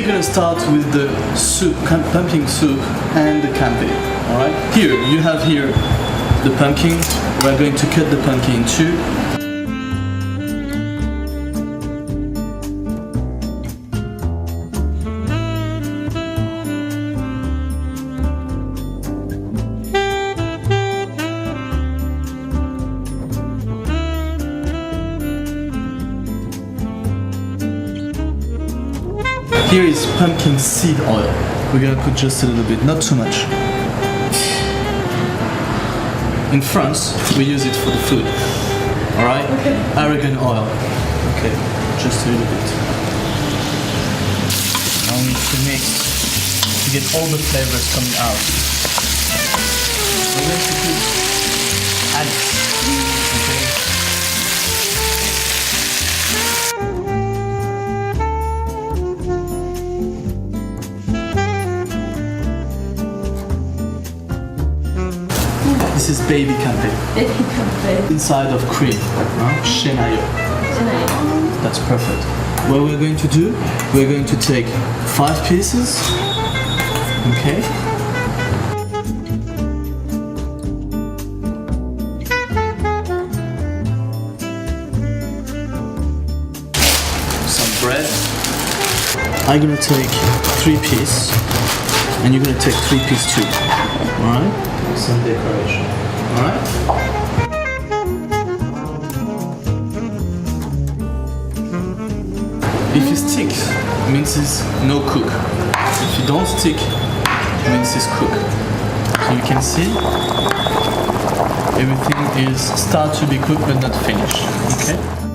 we're gonna start with the soup, pumpkin soup and the canapé. All right. Here you have the pumpkin. We're going to cut the pumpkin in two. Here is pumpkin seed oil. We're gonna put just a little bit, not too much. In France, we use it for the food. Alright? Okay. Argan oil. Okay, just a little bit. Now we need to mix to get all the flavors coming out. We're going to put Alice. Okay? This is baby canapé. Baby canapé. Inside of cream, chenaille. That's perfect. What we're going to do, we're going to take 5 pieces. Okay. Some bread. I'm gonna take 3 pieces, and you're gonna take 3 pieces too. All right. Some decoration. Alright? If you stick, it means it's no cook. If you don't stick, it means it's cook. So you can see everything is start to be cooked but not finished. Okay?